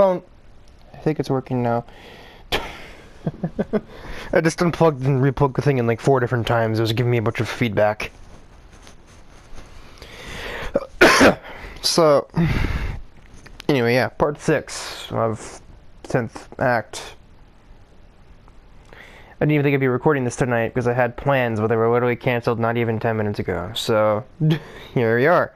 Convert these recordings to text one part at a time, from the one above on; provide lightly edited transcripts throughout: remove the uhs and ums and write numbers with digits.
phone. I think it's working now. I just unplugged and replugged the thing in like 4 different times. It was giving me a bunch of feedback. So, anyway, yeah, part 6 of 10th act. I didn't even think I'd be recording this tonight because I had plans, but they were literally canceled not even 10 minutes ago. So, here we are.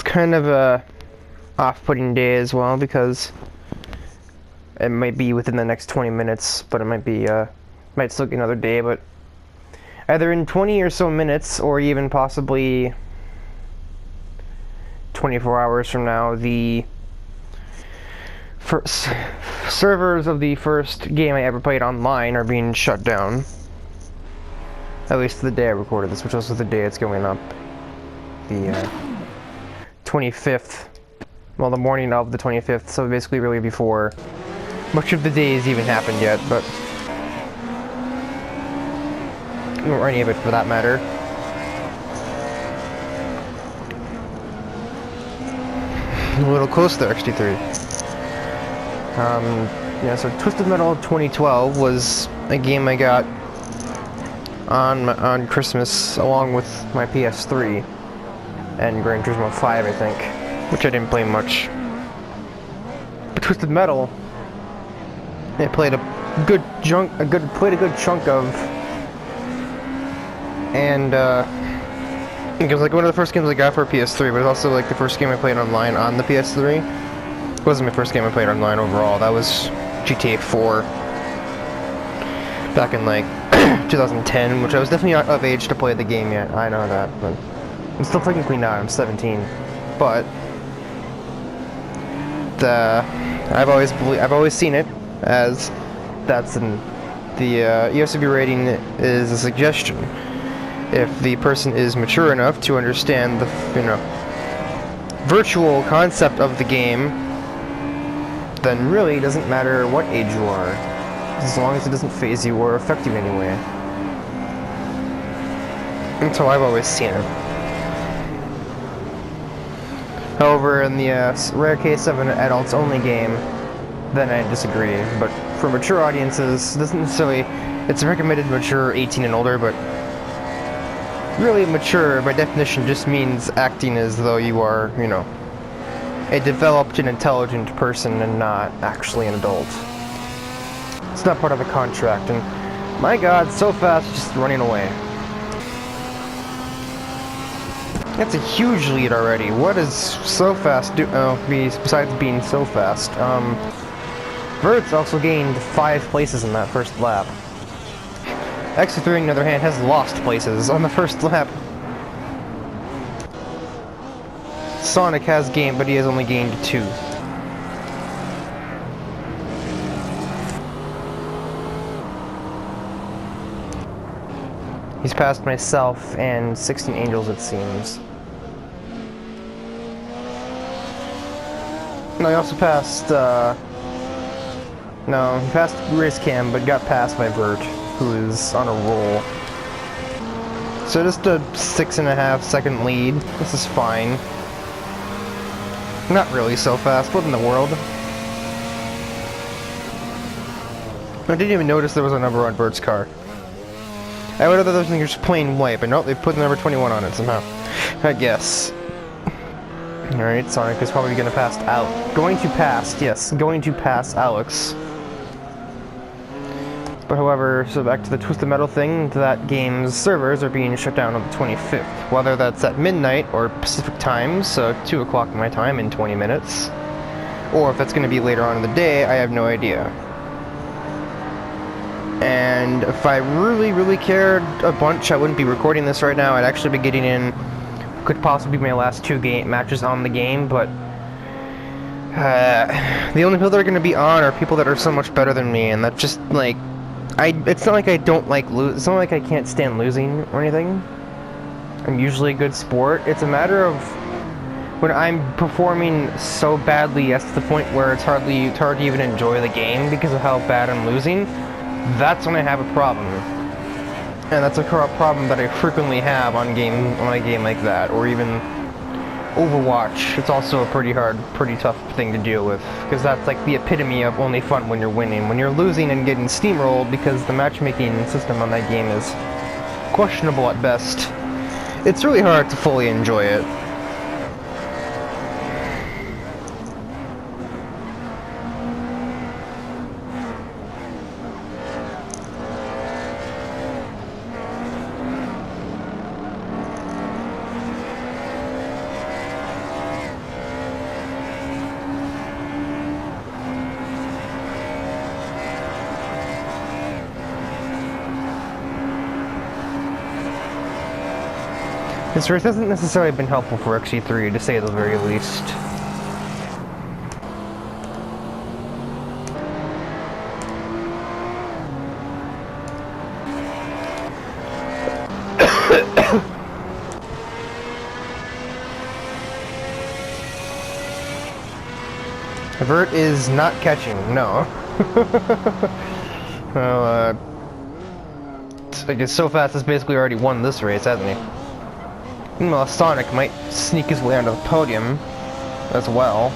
Kind of a off-putting day as well because it might be within the next 20 minutes, but it might be might still be another day, but either in 20 or so minutes or even possibly 24 hours from now, the first servers of the first game I ever played online are being shut down. At least the day I recorded this, which was the day it's going up. The 25th, well, the morning of the 25th, so basically really before much of the days even happened yet, but or any of it for that matter. A little close there, XT3. Yeah, so Twisted Metal 2012 was a game I got on Christmas along with my PS3. And Gran Turismo 5, I think, which I didn't play much. But Twisted Metal, I played a good chunk of, and it was like one of the first games I got for PS3, but it was also like the first game I played online on the PS3. It wasn't my first game I played online overall. That was GTA 4 back in like 2010, which I was definitely not of age to play the game yet. I know that, but I'm still technically not, I'm 17, but I've always seen it as that's the ESRB rating is a suggestion. If the person is mature enough to understand the virtual concept of the game, then really it doesn't matter what age you are, as long as it doesn't phase you or affect you in any way. And so I've always seen it. However, in the rare case of an adults-only game, then I disagree. But for mature audiences, it doesn't necessarily... It's recommended mature 18 and older, but really mature, by definition, just means acting as though you are, a developed and intelligent person and not actually an adult. It's not part of the contract, and my god, so fast, just running away. That's a huge lead already. What does so fast do? Oh, besides being so fast, Vert's also gained 5 places in that first lap. XT3, on the other hand, has lost places on the first lap. Sonic has gained, but he has only gained 2. He's passed myself and 16 Angels, it seems. No, he also passed, no, he passed Race Cam, but got passed by Vert, who is on a roll. So just a 6.5 second lead. This is fine. Not really so fast. What in the world? I didn't even notice there was a number on Vert's car. I would have thought those things were just plain white, but nope, they put the number 21 on it somehow. I guess. Alright, Sonic is probably going to pass Alex. Going to pass Alex. But however, so back to the Twisted Metal thing, that game's servers are being shut down on the 25th. Whether that's at midnight or Pacific time, so 2 o'clock my time in 20 minutes. Or if that's going to be later on in the day, I have no idea. And if I really cared a bunch, I wouldn't be recording this right now. I'd actually be getting in, could possibly be my last 2 matches on the game, but the only people that are going to be on are people that are so much better than me, and that's just, like, it's not like I don't like it's not like I can't stand losing or anything. I'm usually a good sport. It's a matter of when I'm performing so badly as to the point where it's hard to even enjoy the game because of how bad I'm losing. That's when I have a problem. And that's a problem that I frequently have on a game like that, or even Overwatch. It's also a pretty tough thing to deal with, because that's like the epitome of only fun when you're winning. When you're losing and getting steamrolled because the matchmaking system on that game is questionable at best, it's really hard to fully enjoy it. This race hasn't necessarily been helpful for XE3, to say the very least. Vert is not catching, no. Well, I guess so fast has basically already won this race, hasn't he? Meanwhile, Sonic might sneak his way onto the podium as well,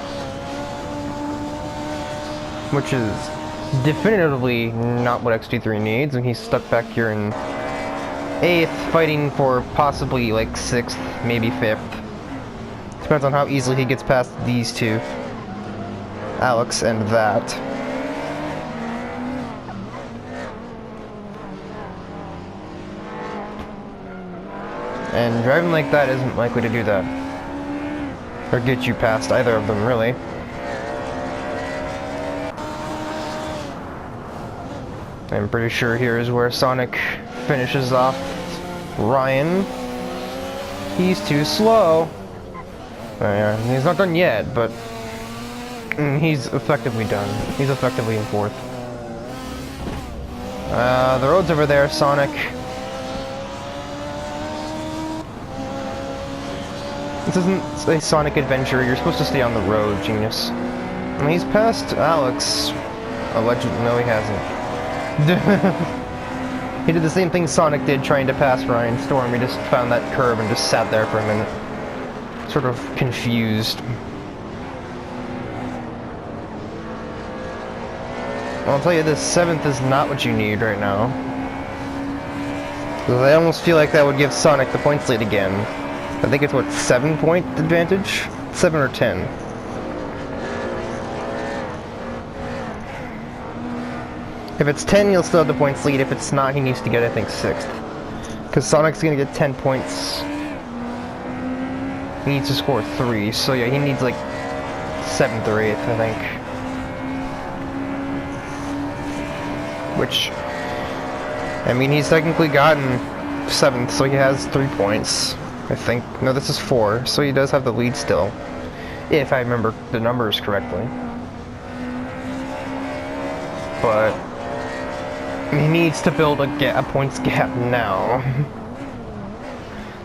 which is definitively not what XT3 needs, and he's stuck back here in 8th, fighting for possibly like 6th, maybe 5th. Depends on how easily he gets past these two, Alex and that. And driving like that isn't likely to do that. Or get you past either of them, really. I'm pretty sure here is where Sonic finishes off Ryan. He's too slow. Yeah, he's not done yet, but he's effectively done. He's effectively in 4th. The road's over there, Sonic. This isn't a Sonic adventure, you're supposed to stay on the road, genius. And he's past Alex. Allegedly, no he hasn't. He did the same thing Sonic did trying to pass Ryan Storm, he just found that curve and just sat there for a minute. Sort of confused. I'll tell you this, 7th is not what you need right now. I almost feel like that would give Sonic the points lead again. I think it's, what, 7-point advantage? 7 or 10. If it's 10, he'll still have the points lead. If it's not, he needs to get, I think, 6th. Because Sonic's going to get 10 points. He needs to score 3. So, yeah, he needs, like, 7th or 8th, I think. Which, I mean, he's technically gotten 7th, so he has 3 points. I think. No, this is 4, so he does have the lead still. If I remember the numbers correctly. But he needs to build a points gap now.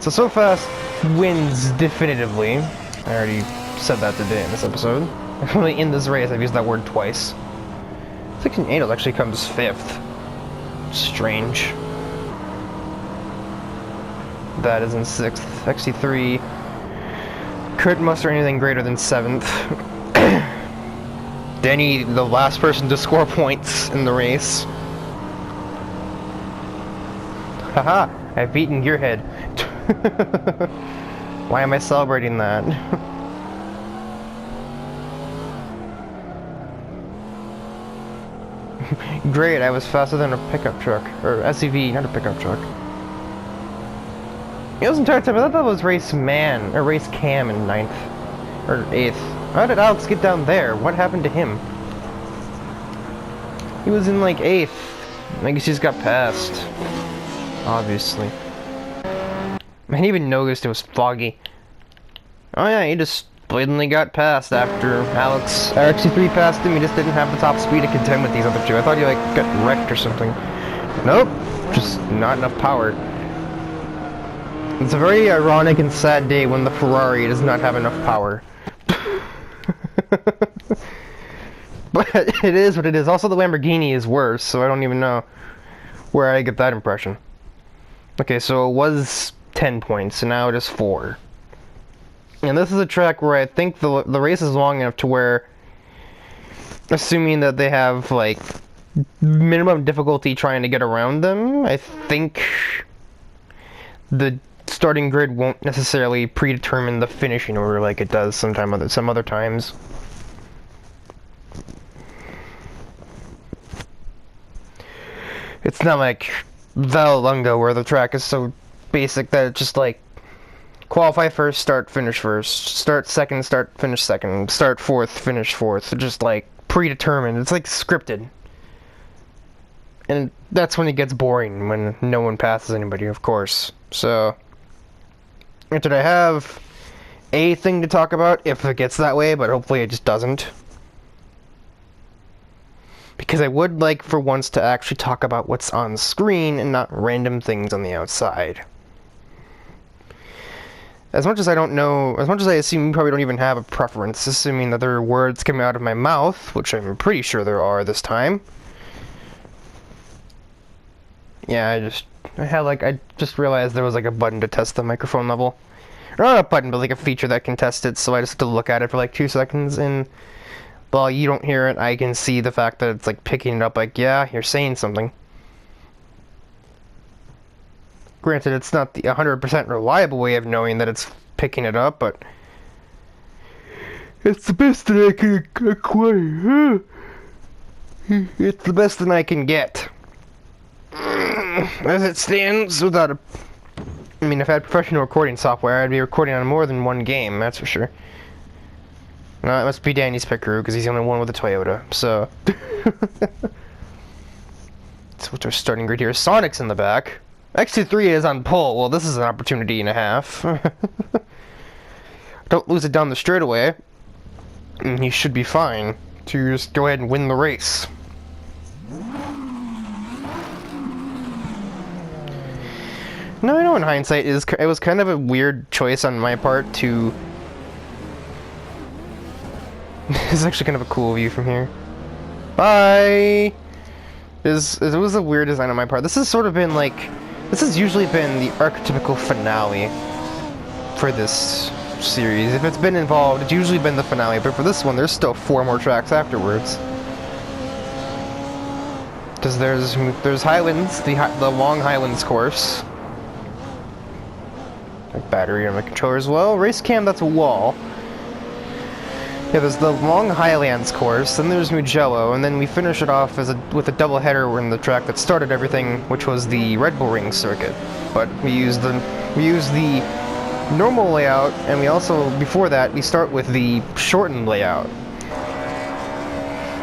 So fast wins definitively. I already said that today in this episode. Only in this race I've used that word twice. Section Angels actually comes 5th. Strange. That is in 6th. XT3 couldn't muster anything greater than 7th. Denny, the last person to score points in the race. Haha, I've beaten Gearhead. Why am I celebrating that? Great, I was faster than a pickup truck. Or SUV, not a pickup truck. It was entire time, I thought that was Race Man, or Race Cam in 9th. Or 8th. How did Alex get down there? What happened to him? He was in like 8th. I guess he just got passed. Obviously. I didn't even notice it was foggy. Oh yeah, he just blatantly got passed after Alex RX3 passed him. He just didn't have the top speed to contend with these other two. I thought he like got wrecked or something. Nope. Just not enough power. It's a very ironic and sad day when the Ferrari does not have enough power. But it is what it is. Also, the Lamborghini is worse, so I don't even know where I get that impression. Okay, so it was 10 points, and now it is 4. And this is a track where I think the race is long enough to where, assuming that they have, like, minimum difficulty trying to get around them, I think the starting grid won't necessarily predetermine the finishing order like it does some other times. It's not like Vallelunga where the track is so basic that it's just like qualify first, start, finish first, start second, start, finish second, start fourth, finish fourth. It's just like predetermined. It's like scripted. And that's when it gets boring, when no one passes anybody, of course. So, did I have a thing to talk about if it gets that way, but hopefully it just doesn't. Because I would like for once to actually talk about what's on screen and not random things on the outside. As much as I don't know, as much as I assume you probably don't even have a preference, assuming that there are words coming out of my mouth, which I'm pretty sure there are this time. Yeah, I just realized there was like a button to test the microphone level. Or not a button, but like a feature that can test it, so I just have to look at it for like 2 seconds, and while you don't hear it, I can see the fact that it's like picking it up like, yeah, you're saying something. Granted, it's not the 100% reliable way of knowing that it's picking it up, but it's the best that I can acquire. It's the best that I can get. As it stands, without a... I mean, if I had professional recording software, I'd be recording on more than one game, that's for sure. No, it must be Danny's pit crew, because he's the only one with a Toyota, so... That's what's our starting grid here. Sonic's in the back. X23 is on pole. Well, this is an opportunity and a half. Don't lose it down the straightaway, and you should be fine to just go ahead and win the race. No, I know in hindsight, it was kind of a weird choice on my part to... This is actually kind of a cool view from here. Bye! It was a weird design on my part. This has sort of been like... This has usually been the archetypical finale for this series. If it's been involved, it's usually been the finale, but for this one, there's still 4 more tracks afterwards. Because there's Highlands, the long Highlands course. Like battery on my controller as well. Race cam, that's a wall. Yeah, there's the long Highlands course, then there's Mugello, and then we finish it off with a double header in the track that started everything, which was the Red Bull Ring circuit. But we use the normal layout, and we also, before that, we start with the shortened layout.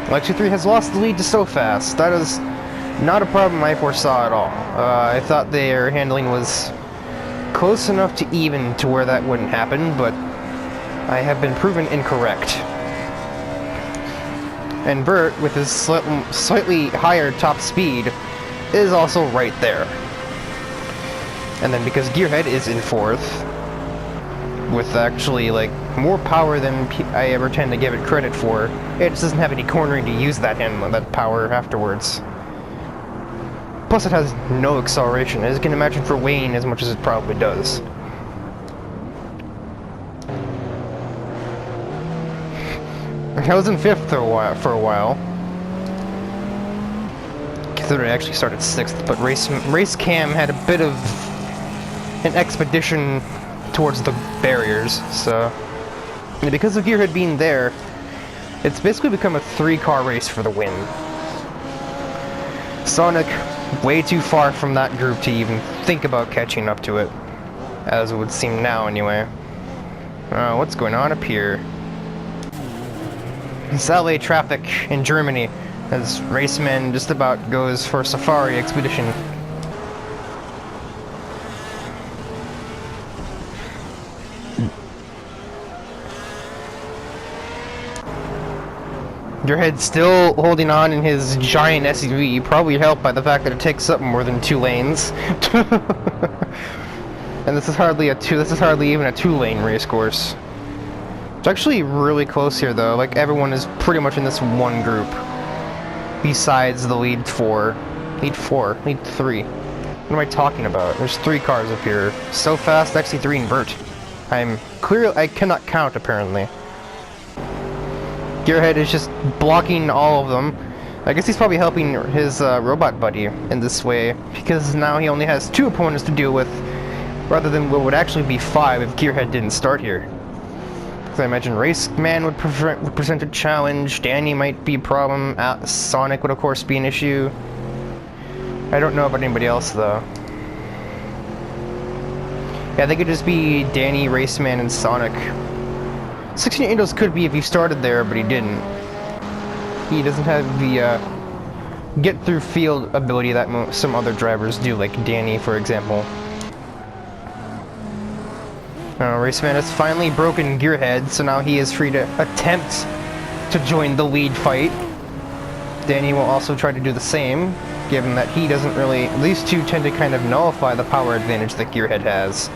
X23 has lost the lead to so fast. That is not a problem I foresaw at all. I thought their handling was close enough to even to where that wouldn't happen, but I have been proven incorrect. And Bert, with his slightly higher top speed, is also right there. And then because Gearhead is in 4th, with actually like more power than I ever tend to give it credit for, it just doesn't have any cornering to use that power afterwards. Plus it has no acceleration, as you can imagine for weighing as much as it probably does. I was in 5th for a while. Considering I actually started 6th, but race cam had a bit of an expedition towards the barriers, so... And because of Gearhead being there, it's basically become a 3-car race for the win. Sonic, way too far from that group to even think about catching up to it. As it would seem now, anyway. What's going on up here? It's LA traffic in Germany, as Raceman just about goes for a safari expedition. Gearhead's still holding on in his giant SUV, probably helped by the fact that it takes up more than 2 lanes. And And this is hardly even a two-lane race course. It's actually really close here, though. Like, everyone is pretty much in this one group. Besides the lead three. What am I talking about? There's 3 cars up here. So fast, XC3 and Bert. I cannot count, apparently. Gearhead is just blocking all of them. I guess he's probably helping his robot buddy in this way, because now he only has 2 opponents to deal with, rather than what would actually be 5 if Gearhead didn't start here. Because I imagine Raceman would present a challenge, Danny might be a problem, Sonic would of course be an issue. I don't know about anybody else though. Yeah, they could just be Danny, Raceman, and Sonic. 16 Angels could be if he started there, but he didn't. He doesn't have the get-through field ability that some other drivers do, like Danny, for example. Raceman has finally broken Gearhead, so now he is free to attempt to join the lead fight. Danny will also try to do the same, given that he doesn't really... These two tend to kind of nullify the power advantage that Gearhead has.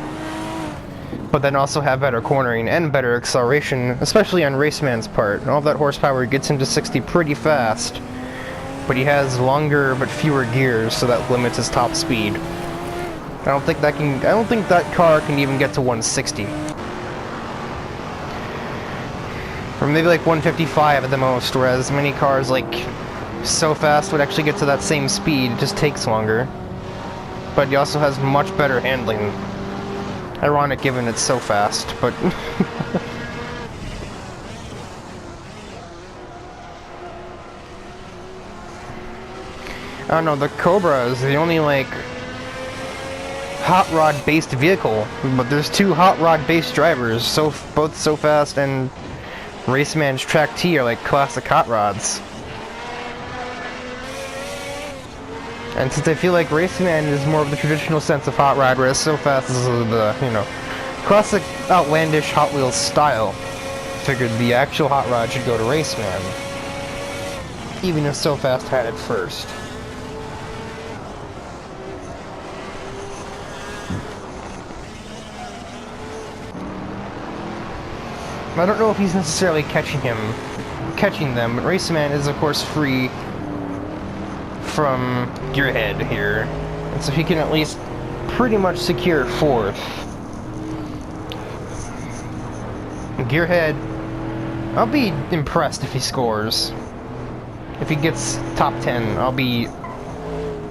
But then also have better cornering and better acceleration, especially on Raceman's part. All that horsepower gets him to 60 pretty fast, but he has longer but fewer gears, so that limits his top speed. I don't think that car can even get to 160. Or maybe like 155 at the most, whereas many cars like So Fast would actually get to that same speed, it just takes longer. But he also has much better handling. Ironic given it's so fast, but... I don't know, the Cobra is the only, like, hot rod-based vehicle, but there's 2 hot rod-based drivers, both So Fast and Raceman's Track T are like classic hot rods. And since I feel like Raceman is more of the traditional sense of hot rod, whereas So Fast is the, you know, classic outlandish Hot Wheels style, figured the actual hot rod should go to Raceman, even if So Fast had it first. I don't know if he's necessarily catching them, but Raceman is of course free from Gearhead here, and so he can at least pretty much secure 4th. Gearhead, I'll be impressed if he scores. If he gets top 10, I'll be,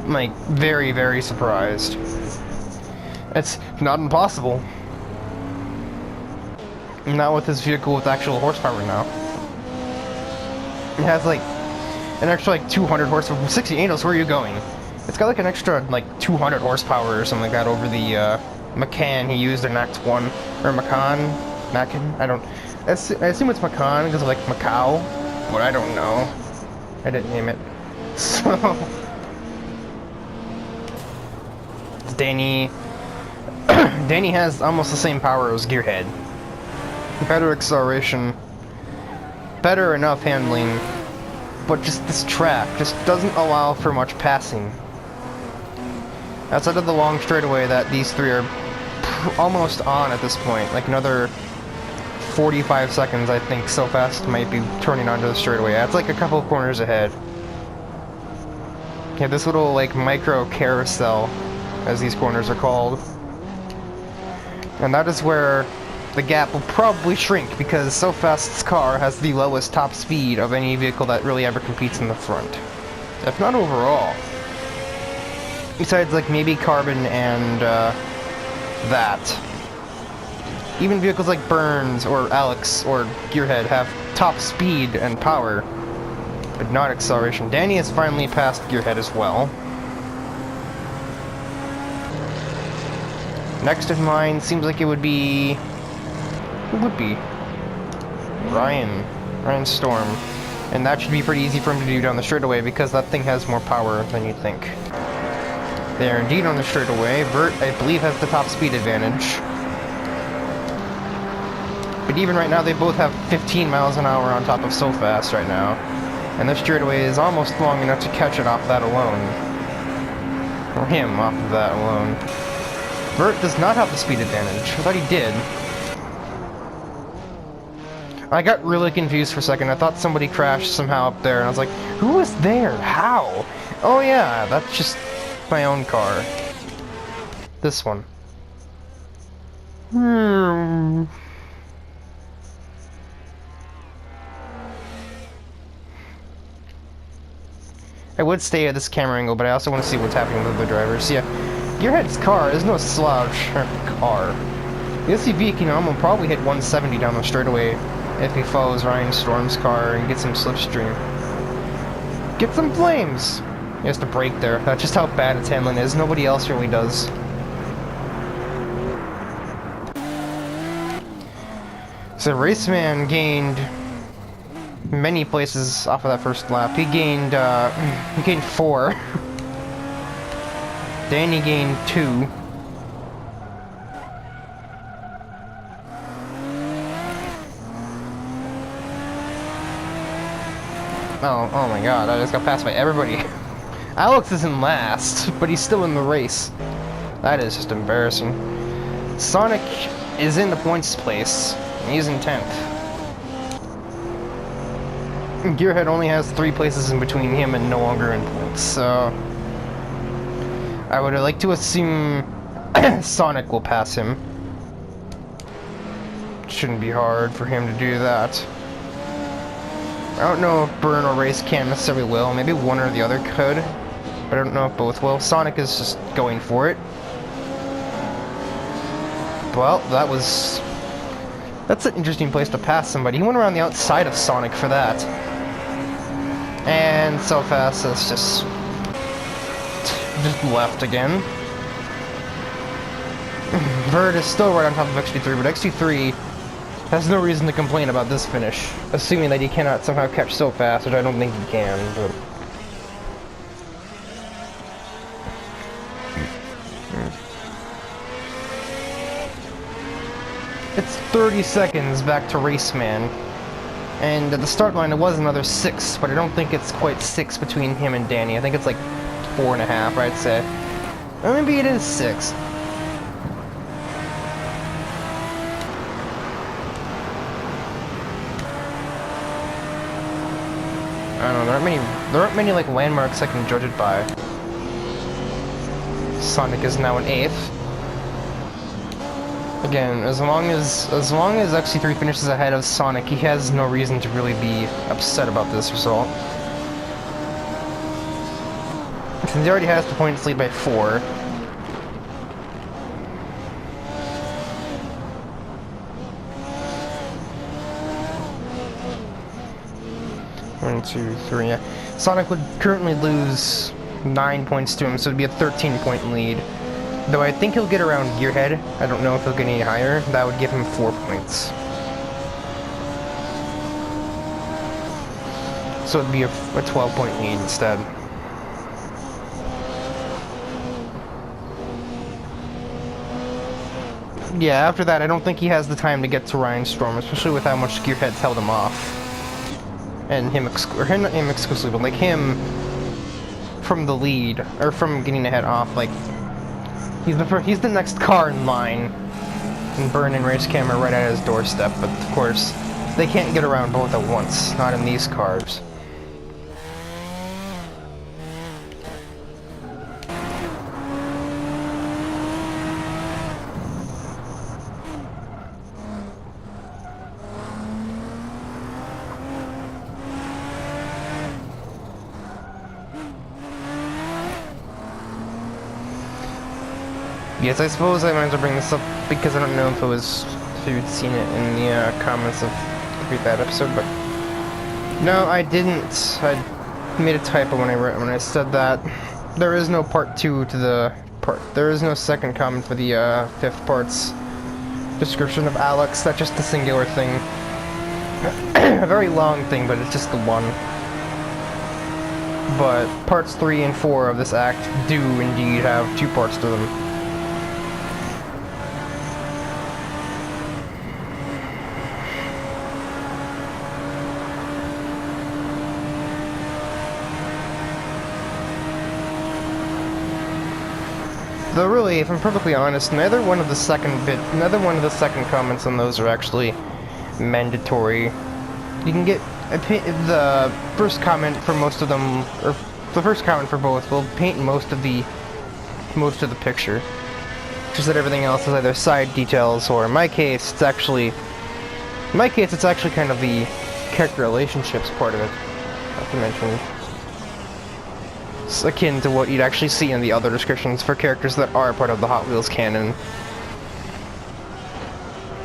like, very, very surprised. It's not impossible. Not with his vehicle with actual horsepower now. It has like an extra like 200 horsepower from 60 Angels. Where are you going? It's got like an extra like 200 horsepower or something like that over the Macan he used in Act 1. Or Macan? I assume it's Macan because of like Macau, but I don't know. I didn't name it. So... Danny has almost the same power as Gearhead. Better acceleration, better enough handling, but just this track just doesn't allow for much passing. Outside of the long straightaway that these 3 are almost on at this point, like another 45 seconds I think So Fast might be turning onto the straightaway. That's like a couple of corners ahead. Yeah, this little like micro carousel, as these corners are called. And that is where the gap will probably shrink, because So Fast's car has the lowest top speed of any vehicle that really ever competes in the front. If not overall. Besides, like, maybe Carbon and, that. Even vehicles like Burns or Alex or Gearhead have top speed and power, but not acceleration. Danny has finally passed Gearhead as well. Next in line seems like it would be... Who would be? Ryan Storm. And that should be pretty easy for him to do down the straightaway, because that thing has more power than you'd think. They are indeed on the straightaway. Bert, I believe, has the top speed advantage. But even right now, they both have 15 miles an hour on top of So Fast right now. And this straightaway is almost long enough to catch it off that alone. Or him off of that alone. Vert does not have the speed advantage. I thought he did. I got really confused for a second. I thought somebody crashed somehow up there, and I was like, who was there? How? Oh yeah, that's just my own car. This one. I would stay at this camera angle, but I also want to see what's happening with other drivers. Yeah, Gearhead's car is no slouch car. The SUV can almost probably hit 170 down the straightaway if he follows Ryan Storm's car and gets some slipstream. Get some flames! He has to brake there. That's just how bad its handling is. Nobody else really does. So Raceman gained many places off of that first lap. He gained 4. Danny gained 2. Oh my god, I just got passed by everybody. Alex is in last, but he's still in the race. That is just embarrassing. Sonic is in the points place. He's in 10th. Gearhead only has 3 places in between him and no longer in points, so I would like to assume Sonic will pass him. Shouldn't be hard for him to do that. I don't know if Burn or Race Cam necessarily will. Maybe one or the other could, but I don't know if both will. Sonic is just going for it. Well, that's an interesting place to pass somebody. He went around the outside of Sonic for that. And so fast it's just left again. Vert is still right on top of XT3, but XT3 has no reason to complain about this finish, assuming that he cannot somehow catch so fast, which I don't think he can, but... It's 30 seconds back to Raceman, and at the start line it was another 6, but I don't think it's quite 6 between him and Danny. I think it's like 4.5, I'd say. Or maybe it is 6. I don't know, there aren't many like landmarks I can judge it by. Sonic is now in 8th. Again, as long as XT3 finishes ahead of Sonic, he has no reason to really be upset about this result. Since he already has the points lead by 4. One, 2, 3, yeah. Sonic would currently lose 9 points to him, so it'd be a 13-point lead. Though I think he'll get around Gearhead. I don't know if he'll get any higher. That would give him 4 points. So it'd be a 12-point lead instead. Yeah, after that, I don't think he has the time to get to Ryan Storm, especially with how much Gearhead's held him off. And him, not him exclusively, but like him from the lead, or from getting ahead off, like, he's the next car in line. And Burn and Race Cam are right at his doorstep, but of course, they can't get around both at once, not in these cars. Yes, I suppose I might as well bring this up because I don't know if you'd seen it in the comments of that episode, but no, I didn't. I made a typo when I said that. There is no part 2 to the part. There is no second comment for the 5th part's description of Alex. That's just a singular thing. A very long thing, but it's just the one. But parts 3 and 4 of this act do indeed have 2 parts to them. Though really, if I'm perfectly honest, neither one of the second comments on those are actually mandatory. You can get the first comment for most of them, or the first comment for both will paint most of the picture. Just that everything else is either side details, or in my case, it's actually kind of the character relationships part of it. Not to mention, it's akin to what you'd actually see in the other descriptions for characters that are part of the Hot Wheels canon.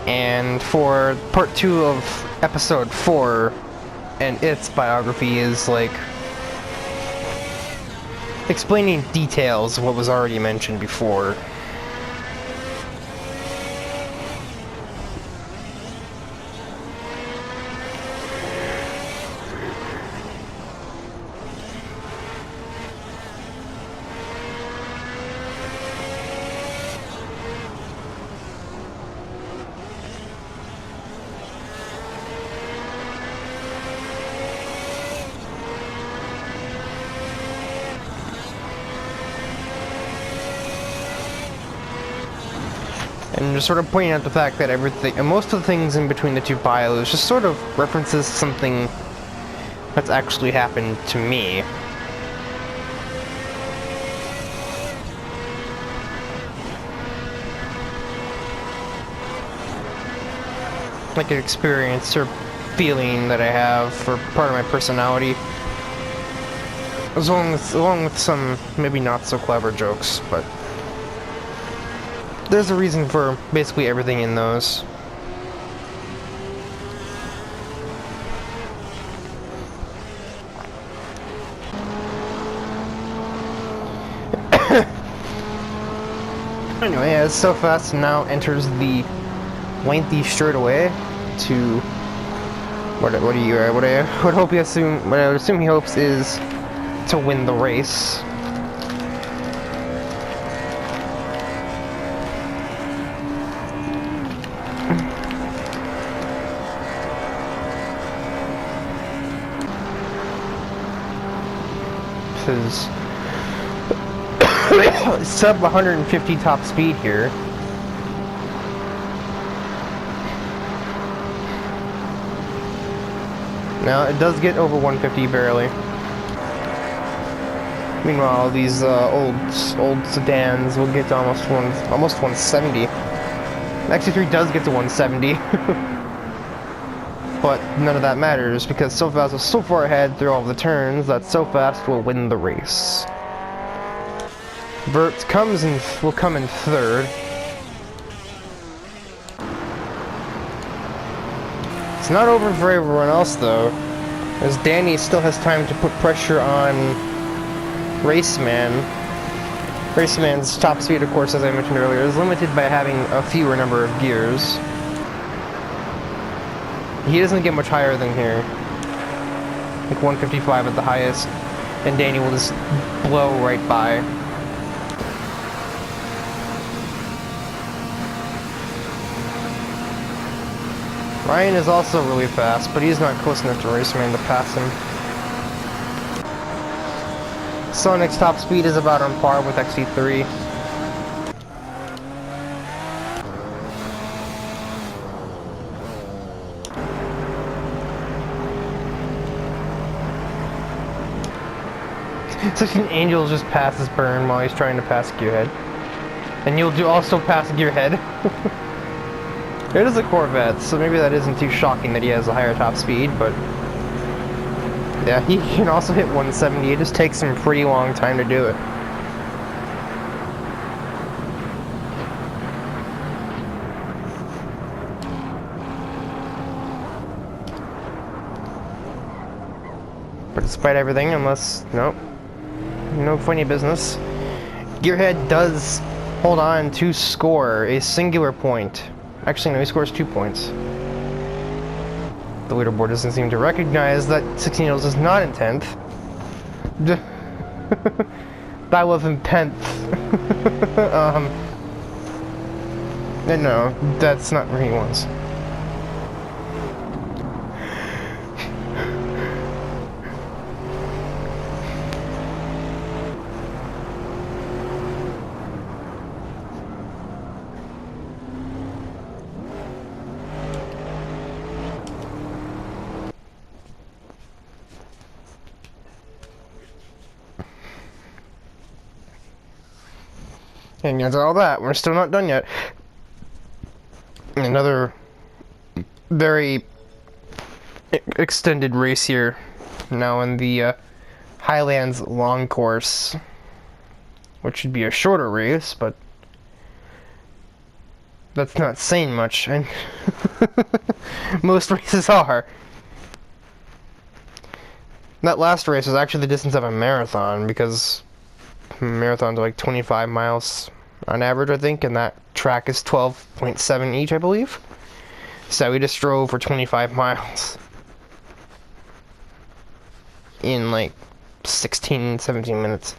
And for part 2 of episode 4, and its biography is like explaining details of what was already mentioned before. And just sort of pointing out the fact that everything, and most of the things in between the two bios just sort of references something that's actually happened to me. Like an experience or feeling that I have for part of my personality. Along with some maybe not so clever jokes, but there's a reason for basically everything in those. Anyway, as So Fast now enters the lengthy straightaway to what I would assume he hopes is to win the race. His sub 150 top speed here. Now it does get over 150 barely. Meanwhile, these old sedans will get to almost 170. The XT3 does get to 170. But none of that matters, because So Fast was so far ahead through all of the turns that So Fast will win the race. Vert will come in third. It's not over for everyone else though, as Danny still has time to put pressure on Raceman. Raceman's top speed, of course, as I mentioned earlier, is limited by having a fewer number of gears. He doesn't get much higher than here, like 155 at the highest, and Danny will just blow right by. Ryan is also really fast, but he's not close enough to Raceman to pass him. Sonic's top speed is about on par with XT3. Such an angel just passes Burn while he's trying to pass Gearhead. And you'll also pass Gearhead. It is a Corvette, so maybe that isn't too shocking that he has a higher top speed, but yeah, he can also hit 170. It just takes him a pretty long time to do it. But despite everything, nope. No funny business. Gearhead does hold on to score a singular point. Actually, no, he scores 2 points. The leaderboard doesn't seem to recognize that 16 Needles is not in 10th. That was in 10th. No, that's not where he was. And after all that, we're still not done yet. Another very extended race here. Now in the Highlands long course, which should be a shorter race, but that's not saying much. And most races are. That last race was actually the distance of a marathon, because marathons are like 25 miles on average, I think, and that track is 12.7 each, I believe. So we just drove for 25 miles in like 16, 17 minutes.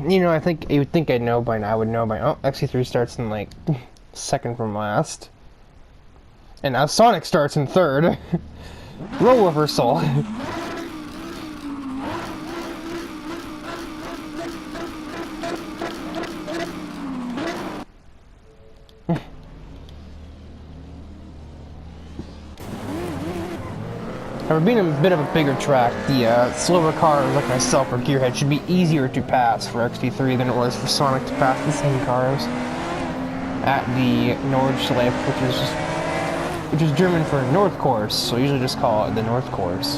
You know, I think you would think I'd know by now. I would know by oh, XC3 starts in like second from last, and now Sonic starts in third. Role reversal. For being a bit of a bigger track, the slower cars like myself or Gearhead should be easier to pass for XT3 than it was for Sonic to pass the same cars at the Nordschleife, which is German for North Course, so we usually just call it the North Course.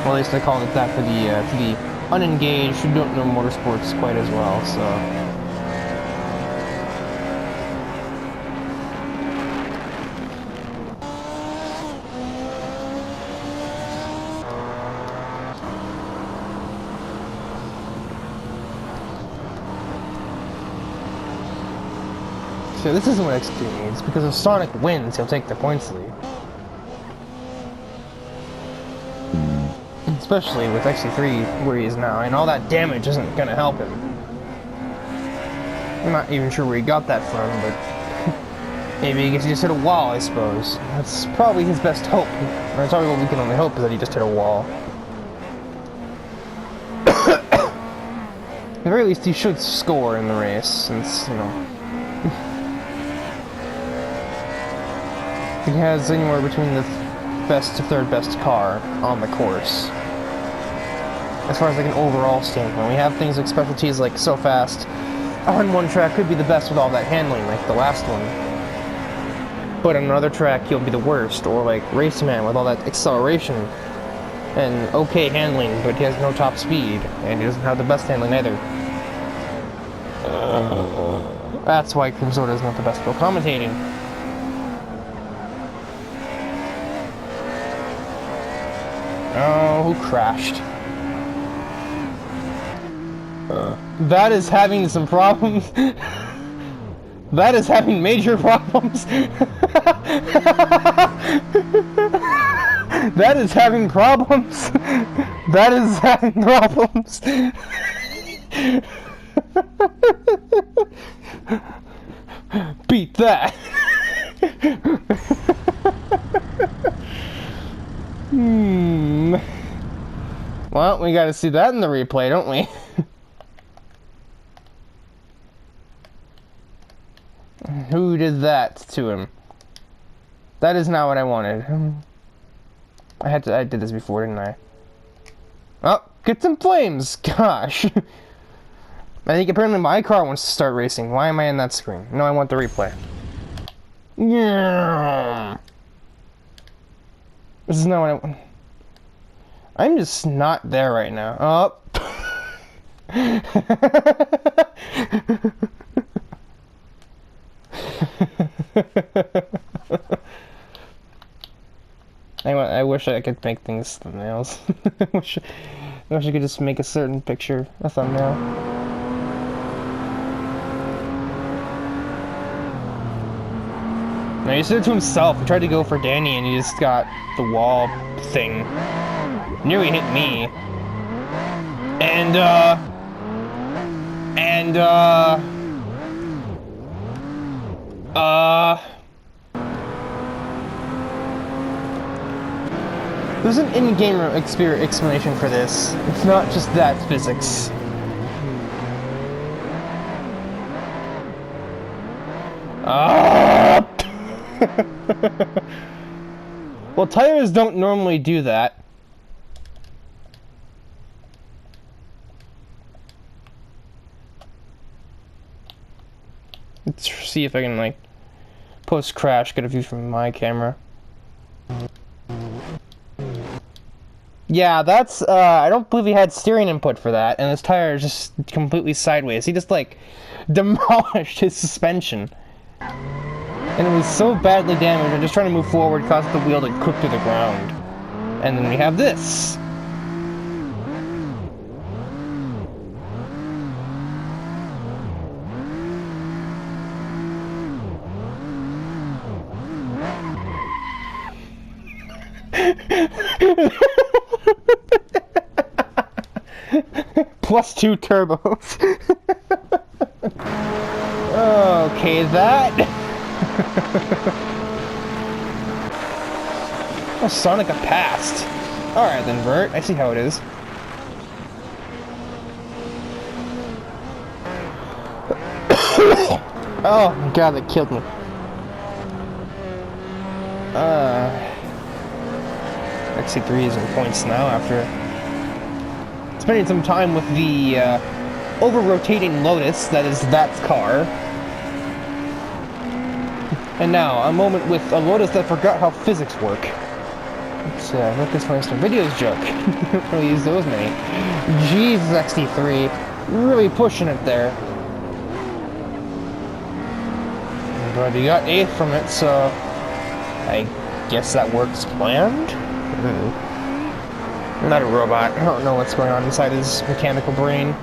Well, at least they call it that for the unengaged who don't know motorsports quite as well, so. So this isn't what XT needs, because if Sonic wins, he'll take the points lead. Especially with XT3 where he is now, and all that damage isn't gonna help him. I'm not even sure where he got that from, but maybe he just hit a wall, I suppose. That's probably his best hope. Or it's probably what we can only hope is that he just hit a wall. At the very least, he should score in the race, since, you know, he has anywhere between the best to third best car on the course. As far as like an overall standpoint, we have things like specialties like So Fast on one track could be the best with all that handling, like the last one. But on another track, he'll be the worst, or like Raceman with all that acceleration and okay handling, but he has no top speed, and he doesn't have the best handling either. That's why Cream Soda is not the best for commentating. Oh, who crashed? That is having some problems. That is having major problems. That is having problems. That is having problems. Beat that. Well, we gotta see that in the replay, don't we? Who did that to him? That is not what I wanted. I did this before, didn't I? Oh, get some flames! Gosh! I think apparently my car wants to start racing. Why am I in that screen? No, I want the replay. Yeah. This is not what I want. I'm just not there right now. Oh. I wish I could make things thumbnails. I wish I could just make a certain picture a thumbnail. Now he said it to himself. He tried to go for Danny and he just got the wall thing. Nearly hit me. There's an in-game explanation for this. It's not just that physics. Well, tires don't normally do that. Let's see if I can, like, post-crash get a view from my camera. Yeah, that's, I don't believe he had steering input for that, and his tire is just completely sideways. He just, like, demolished his suspension. And it was so badly damaged, and just trying to move forward caused the wheel to cook to the ground. And then we have this. Plus 2 turbos. Okay, that. Oh, Sonic got passed. Alright then, Vert. I see how it is. Oh my god, that killed me. XC3 is in points now after spending some time with the over-rotating Lotus that is that car. And now, a moment with a Lotus that forgot how physics work. Let's make this one some videos joke. Don't really use those many. Jesus, XT3. Really pushing it there. But he got 8th from it, so I guess that works planned? I'm not a robot. I don't know what's going on inside his mechanical brain.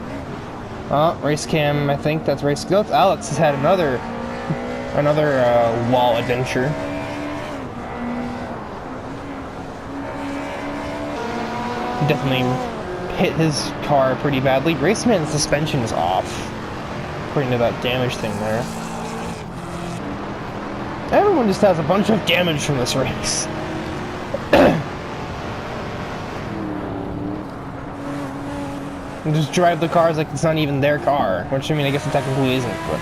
Oh, race cam, I think that's race. Nope, Alex has had another wall adventure. He definitely hit his car pretty badly. Raceman's suspension is off, according to that damage thing there. Everyone just has a bunch of damage from this race. And just drive the cars like it's not even their car, which I mean I guess it technically isn't, but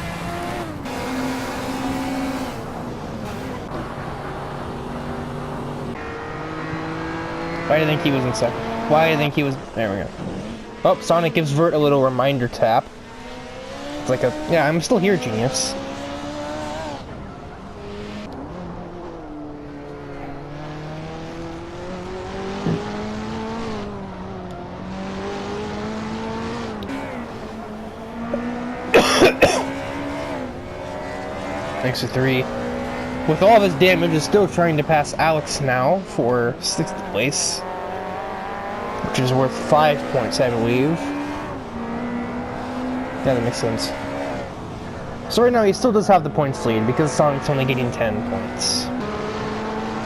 why do you think he was in second? Why do you think he was... There we go. Oh, Sonic gives Vert a little reminder tap. It's like a... Yeah, I'm still here, genius. Thanks to 3. With all of his damage, is still trying to pass Alex now for 6th place, which is worth 5 points, I believe. Yeah, that makes sense. So right now he still does have the points lead because Sonic's only getting 10 points.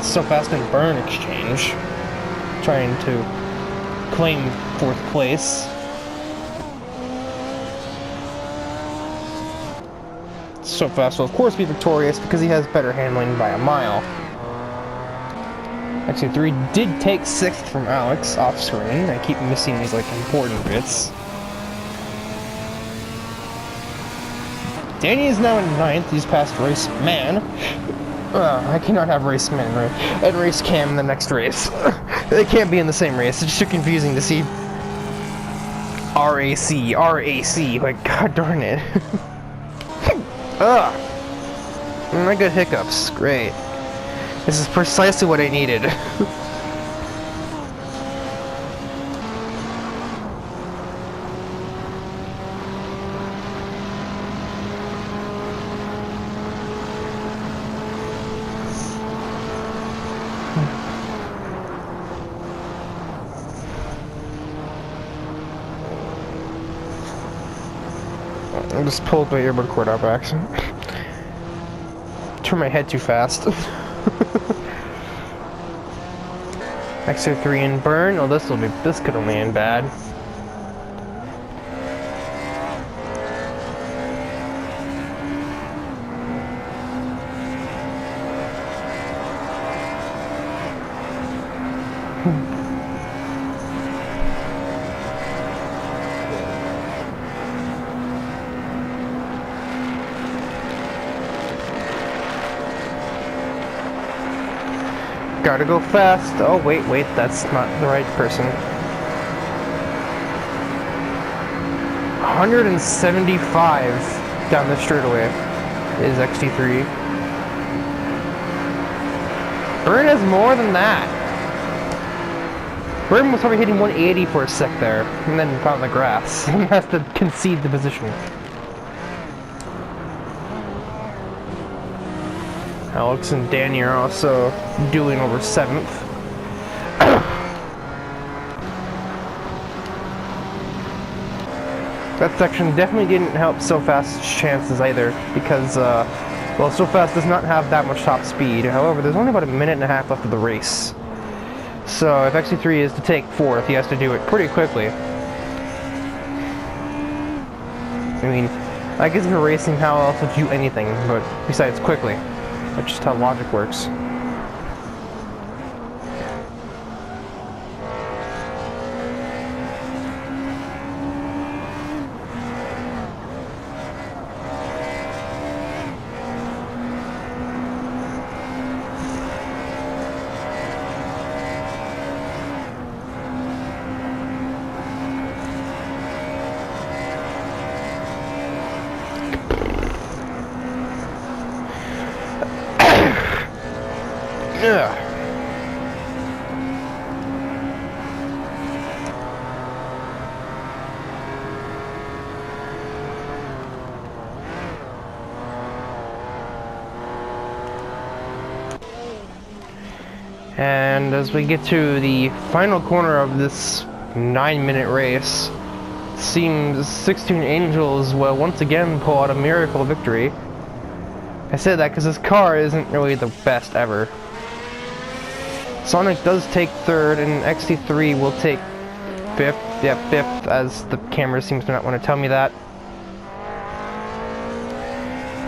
So fast and burn exchange, trying to claim 4th place. So fast will of course be victorious because he has better handling by a mile. Actually, 3 did take 6th from Alex off screen. I keep missing these like important bits. Danny is now in 9th. He's past Race Man. I cannot have Race Man and Race Cam in the next race. They can't be in the same race. It's too confusing to see. RAC. Like, god darn it. Ugh. I got hiccups. Great. This is precisely what I needed. I just pulled my earbud cord out by accident. Turn my head too fast. XO3 and burn. Oh, this could only end bad. Gotta go fast. Oh, wait, that's not the right person. 175 down the straightaway is XT3. Burn has more than that. Burn was probably hitting 180 for a sec there, and then found the grass. He has to concede the position. Alex and Danny are also dueling over 7th. That section definitely didn't help SoFast's chances either, because, well, SoFast does not have that much top speed. However, there's only about a minute and a half left of the race. So if XT3 is to take 4th, he has to do it pretty quickly. I mean, I guess if you're racing, how else would you do anything, but besides quickly? That's just how logic works. Yeah. And as we get to the final corner of this 9-minute race, seems 16 Angels will once again pull out a miracle victory. I said that because his car isn't really the best ever. Sonic does take 3rd, and XT3 will take 5th. Yeah, 5th, as the camera seems to not want to tell me that.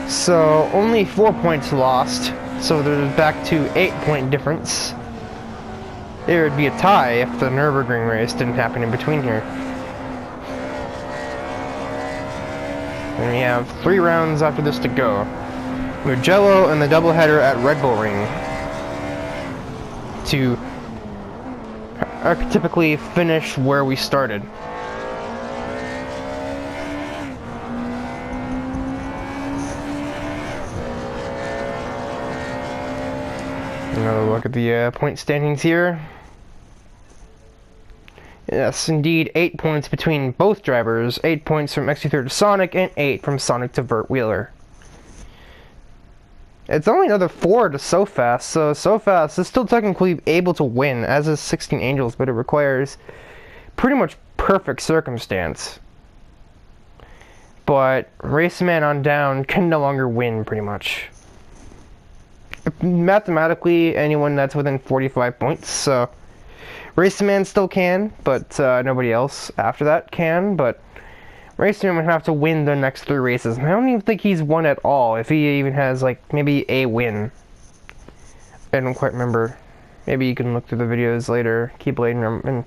So, only 4 points lost. So there's back to 8-point difference. There would be a tie if the Nürburgring race didn't happen in between here. And we have 3 rounds after this to go. Mugello and the doubleheader at Red Bull Ring to archetypically finish where we started. Another look at the point standings here. Yes, indeed, 8 points between both drivers. 8 points from XT3 to Sonic, and 8 from Sonic to Burt Wheeler. It's only another 4 to SoFast, so SoFast is still technically able to win, as is 16 Angels, but it requires pretty much perfect circumstance. But Raceman on down can no longer win, pretty much. Mathematically, anyone that's within 45 points, so Raceman still can, but nobody else after that can, but Raceman would have to win the next 3 races, and I don't even think he's won at all, if he even has, like, maybe a win. I don't quite remember. Maybe you can look through the videos later, Keyblade, and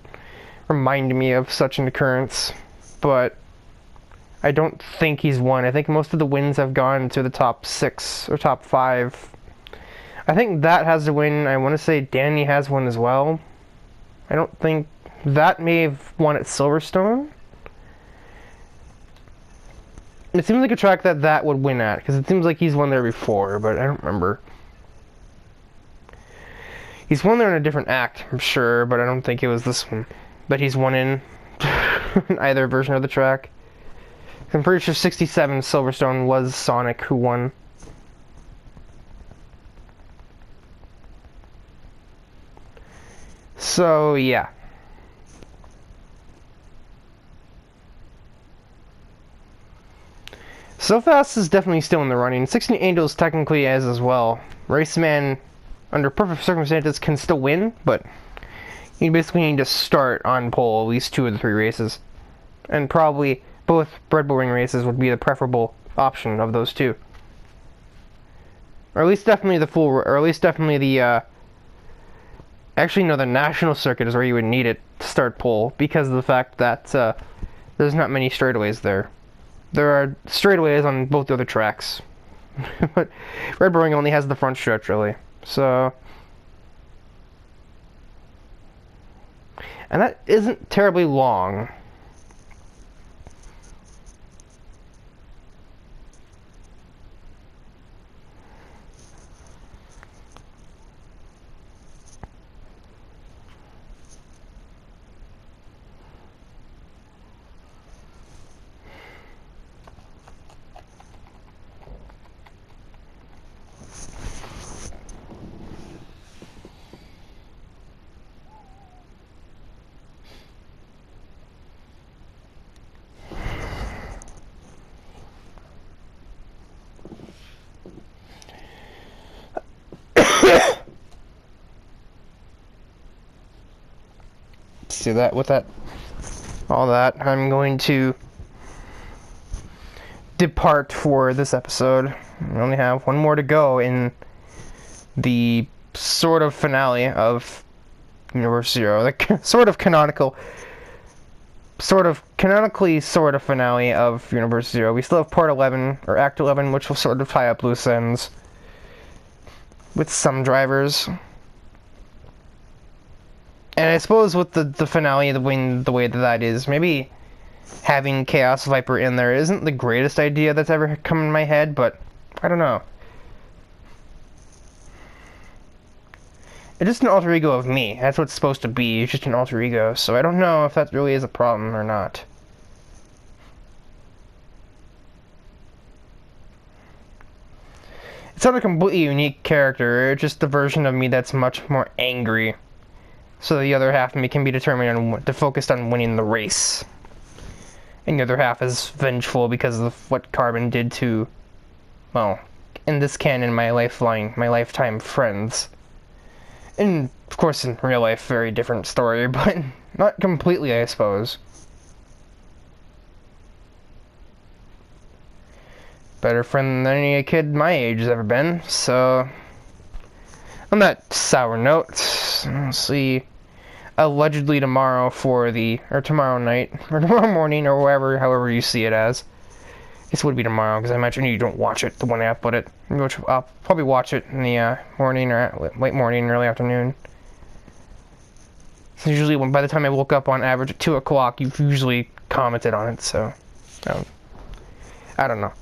remind me of such an occurrence, but I don't think he's won. I think most of the wins have gone to the top 6 or top 5. I think that has to win. I want to say Danny has one as well. I don't think that may have won at Silverstone. It seems like a track that would win at, because it seems like he's won there before, but I don't remember. He's won there in a different act, I'm sure, but I don't think it was this one. But he's won in either version of the track. I'm pretty sure 67 Silverstone was Sonic who won. So, yeah. So Fast is definitely still in the running. 16 Angels technically is as well. Raceman, under perfect circumstances, can still win, but you basically need to start on pole at least 2 of the 3 races. And probably both Red Bull Ring races would be the preferable option of those 2. Or at least definitely the full, or at least definitely the, actually no, the national circuit is where you would need it to start pole, because of the fact that, there's not many straightaways there. There are straightaways on both the other tracks. But Red Bull Ring only has the front stretch, really. So... and that isn't terribly long. See that with that, all that, I'm going to depart for this episode. We only have one more to go in the sort of finale of Universe Zero, the sort of canonically sort of finale of Universe Zero. We still have Part 11 or Act 11, which will sort of tie up loose ends with some drivers. And I suppose with the finale, the way that is, maybe having Chaos Viper in there isn't the greatest idea that's ever come in my head, but I don't know. It's just an alter ego of me. That's what it's supposed to be. It's just an alter ego, so I don't know if that really is a problem or not. It's not a completely unique character, it's just a version of me that's much more angry. So the other half of me can be determined on focused on winning the race. And the other half is vengeful because of what Carbon did to, well, in this canon, my lifetime friends. And, of course, in real life, very different story, but not completely, I suppose. Better friend than any kid my age has ever been, so... on that sour note, let's see... allegedly tomorrow or tomorrow night, or tomorrow morning, or however you see it as. This would be tomorrow, because I imagine you don't watch it the one I upload it. I'll probably watch it in the morning, or late morning, early afternoon. So usually, by the time I woke up on average at 2 o'clock, you've usually commented on it, so... I don't know.